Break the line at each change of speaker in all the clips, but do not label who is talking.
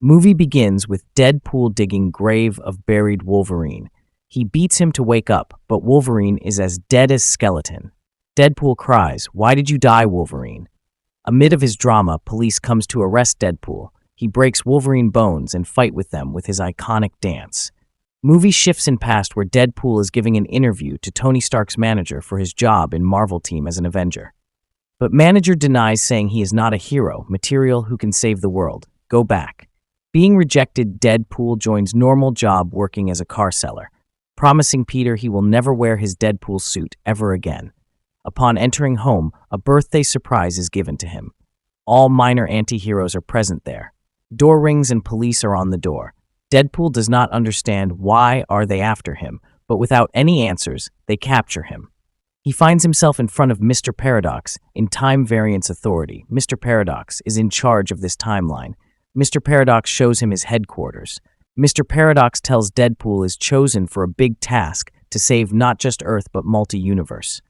Movie begins with Deadpool digging grave of buried Wolverine. He beats him to wake up, but Wolverine is as dead as skeleton. Deadpool cries, "Why did you die, Wolverine?" Amid of his drama, police comes to arrest Deadpool. He breaks Wolverine bones and fight with them with his iconic dance. Movie shifts in past where Deadpool is giving an interview to Tony Stark's manager for his job in Marvel team as an Avenger. But manager denies, saying he is not a hero, material who can save the world. Go back. Being rejected, Deadpool joins normal job working as a car seller, promising Peter he will never wear his Deadpool suit ever again. Upon entering home, a birthday surprise is given to him. All minor anti-heroes are present there. Door rings and police are on the door. Deadpool does not understand why are they after him, but without any answers, they capture him. He finds himself in front of Mr. Paradox in Time Variance Authority. Mr. Paradox is in charge of this timeline. Mr. Paradox shows him his headquarters. Mr. Paradox tells Deadpool is chosen for a big task to save not just Earth but multi-universe.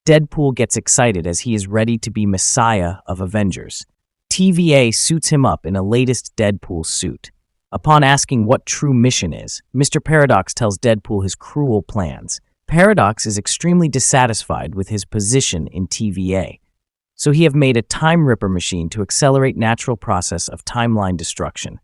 Deadpool gets excited as he is ready to be Messiah of Avengers. TVA suits him up in a latest Deadpool suit. Upon asking what true mission is, Mr. Paradox tells Deadpool his cruel plans. Paradox is extremely dissatisfied with his position in TVA, so he have made a Time Ripper machine to accelerate natural process of timeline destruction.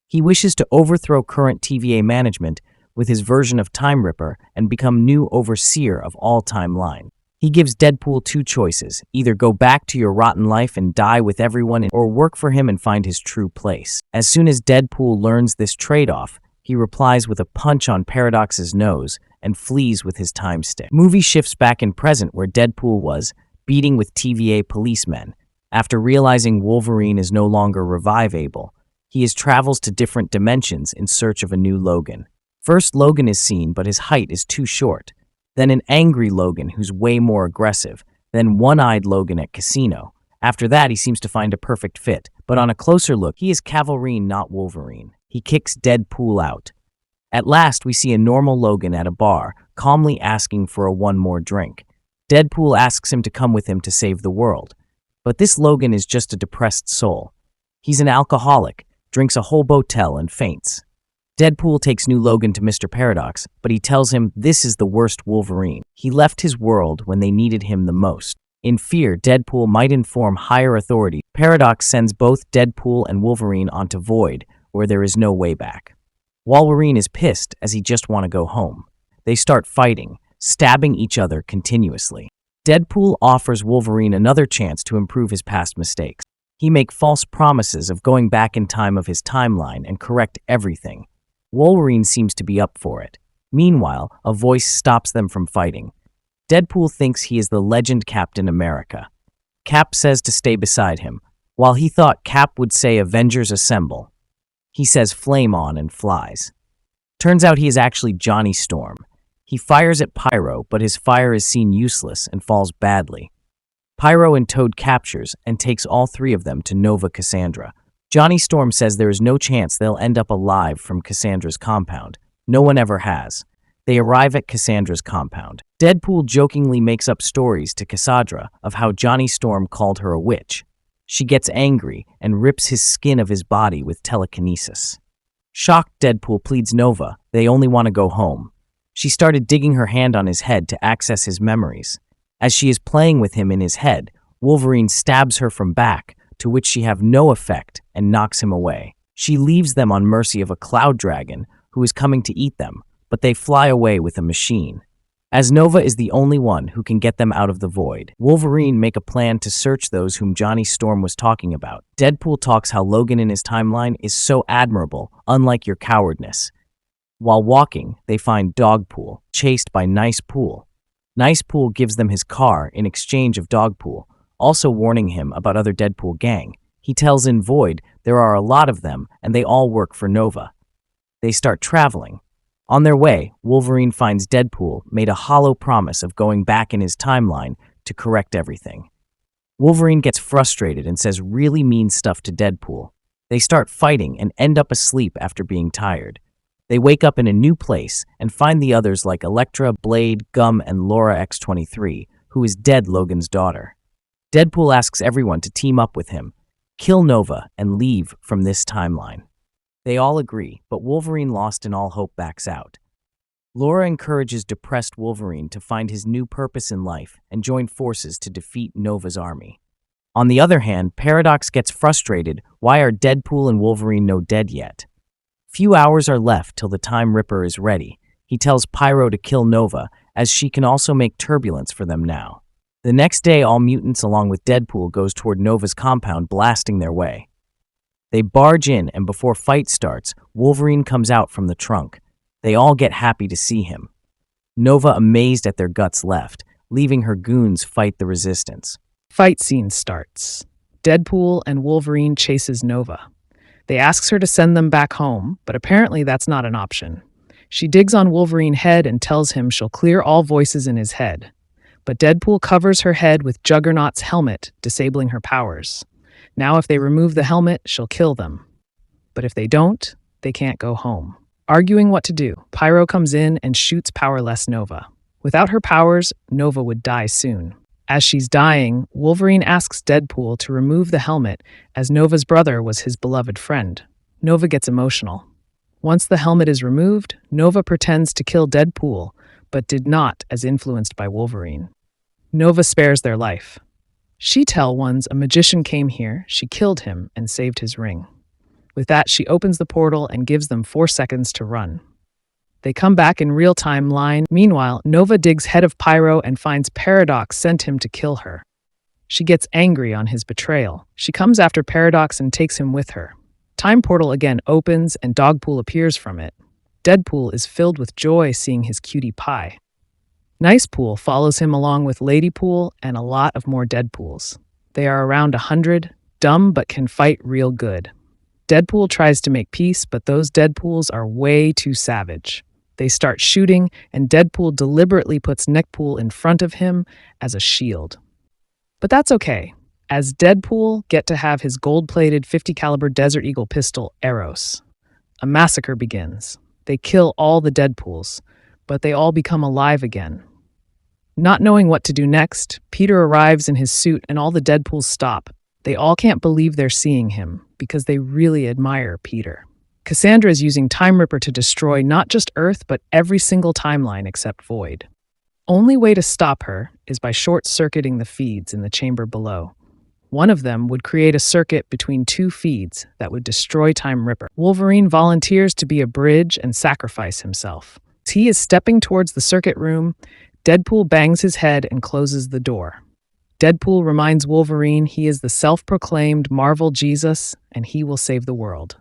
He wishes to overthrow current TVA management with his version of Time Ripper and become new overseer of all timeline. He gives Deadpool two choices: either go back to your rotten life and die with everyone, or work for him and find his true place. As soon as Deadpool learns this trade-off, he replies with a punch on Paradox's nose and flees with his time stick. Movie shifts back in present where Deadpool was beating with TVA policemen. After realizing Wolverine is no longer revive-able, he travels to different dimensions in search of a new Logan. First, Logan is seen, but his height is too short. Then an angry Logan who's way more aggressive. Then one-eyed Logan at casino. After that, he seems to find a perfect fit. But on a closer look, he is Wolverine, not Wolverine. He kicks Deadpool out. At last, we see a normal Logan at a bar, calmly asking for a one more drink. Deadpool asks him to come with him to save the world. But this Logan is just a depressed soul. He's an alcoholic, drinks a whole bottle and faints. Deadpool takes new Logan to Mr. Paradox, but he tells him this is the worst Wolverine. He left his world when they needed him the most. In fear, Deadpool might inform higher authority. Paradox sends both Deadpool and Wolverine onto Void, where there is no way back. Wolverine is pissed as he just want to go home. They start fighting, stabbing each other continuously. Deadpool offers Wolverine another chance to improve his past mistakes. He makes false promises of going back in time of his timeline and correct everything. Wolverine seems to be up for it. Meanwhile, a voice stops them from fighting. Deadpool thinks he is the legend Captain America. Cap says to stay beside him. While he thought Cap would say Avengers Assemble, he says flame on and flies. Turns out he is actually Johnny Storm. He fires at Pyro, but his fire is seen useless and falls badly. Pyro and Toad captures and takes all three of them to Nova Cassandra. Johnny Storm says there is no chance they'll end up alive from Cassandra's compound. No one ever has. They arrive at Cassandra's compound. Deadpool jokingly makes up stories to Cassandra of how Johnny Storm called her a witch. She gets angry and rips his skin of his body with telekinesis. Shocked, Deadpool pleads Nova. They only want to go home. She started digging her hand on his head to access his memories. As she is playing with him in his head, Wolverine stabs her from back, to which she have no effect and knocks him away. She leaves them on mercy of a cloud dragon who is coming to eat them, but they fly away with a machine. As Nova is the only one who can get them out of the void, Wolverine make a plan to search those whom Johnny Storm was talking about. Deadpool talks how Logan in his timeline is so admirable, unlike your cowardness. While walking, they find Dogpool, chased by Nice Pool. Nice Pool gives them his car in exchange of Dogpool, also warning him about other Deadpool gang. He tells in Void there are a lot of them and they all work for Nova. They start traveling. On their way, Wolverine finds Deadpool made a hollow promise of going back in his timeline to correct everything. Wolverine gets frustrated and says really mean stuff to Deadpool. They start fighting and end up asleep after being tired. They wake up in a new place and find the others like Elektra, Blade, Gum, and Laura X-23, who is dead Logan's daughter. Deadpool asks everyone to team up with him, kill Nova, and leave from this timeline. They all agree, but Wolverine, lost in all hope, backs out. Laura encourages depressed Wolverine to find his new purpose in life and join forces to defeat Nova's army. On the other hand, Paradox gets frustrated. Why are Deadpool and Wolverine no dead yet? Few hours are left till the Time Ripper is ready. He tells Pyro to kill Nova, as she can also make turbulence for them now. The next day, all mutants along with Deadpool goes toward Nova's compound, blasting their way. They barge in, and before fight starts, Wolverine comes out from the trunk. They all get happy to see him. Nova amazed at their guts left, leaving her goons fight the resistance.
Fight scene starts. Deadpool and Wolverine chases Nova. They asks her to send them back home, but apparently that's not an option. She digs on Wolverine's head and tells him she'll clear all voices in his head. But Deadpool covers her head with Juggernaut's helmet, disabling her powers. Now if they remove the helmet, she'll kill them. But if they don't, they can't go home. Arguing what to do, Pyro comes in and shoots powerless Nova. Without her powers, Nova would die soon. As she's dying, Wolverine asks Deadpool to remove the helmet, as Nova's brother was his beloved friend. Nova gets emotional. Once the helmet is removed, Nova pretends to kill Deadpool, but did not, as influenced by Wolverine. Nova spares their life. She tells ones a magician came here, she killed him, and saved his ring. With that, she opens the portal and gives them 4 seconds to run. They come back in real-time line. Meanwhile, Nova digs head of Pyro and finds Paradox sent him to kill her. She gets angry on his betrayal. She comes after Paradox and takes him with her. Time portal again opens and Dogpool appears from it. Deadpool is filled with joy seeing his cutie pie. Nicepool follows him along with Ladypool and a lot of more Deadpools. They are around 100, dumb but can fight real good. Deadpool tries to make peace, but those Deadpools are way too savage. They start shooting, and Deadpool deliberately puts Neckpool in front of him as a shield. But that's okay, as Deadpool get to have his gold-plated 50 caliber Desert Eagle pistol, Eros. A massacre begins. They kill all the Deadpools, but they all become alive again. Not knowing what to do next, Peter arrives in his suit and all the Deadpools stop. They all can't believe they're seeing him, because they really admire Peter. Cassandra is using Time Ripper to destroy not just Earth, but every single timeline except Void. Only way to stop her is by short-circuiting the feeds in the chamber below. One of them would create a circuit between 2 feeds that would destroy Time Ripper. Wolverine volunteers to be a bridge and sacrifice himself. As he is stepping towards the circuit room, Deadpool bangs his head and closes the door. Deadpool reminds Wolverine he is the self-proclaimed Marvel Jesus and he will save the world.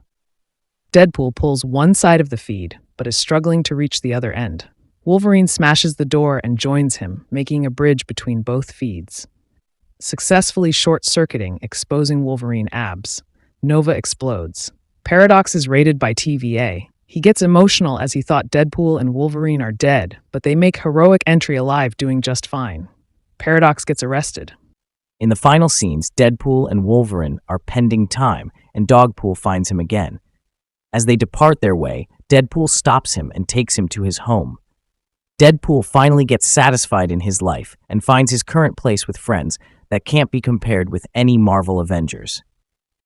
Deadpool pulls one side of the feed, but is struggling to reach the other end. Wolverine smashes the door and joins him, making a bridge between both feeds. Successfully short-circuiting, exposing Wolverine abs. Nova explodes. Paradox is raided by TVA. He gets emotional as he thought Deadpool and Wolverine are dead, but they make heroic entry alive, doing just fine. Paradox gets arrested.
In the final scenes, Deadpool and Wolverine are pending time, and Dogpool finds him again. As they depart their way, Deadpool stops him and takes him to his home. Deadpool finally gets satisfied in his life and finds his current place with friends that can't be compared with any Marvel Avengers.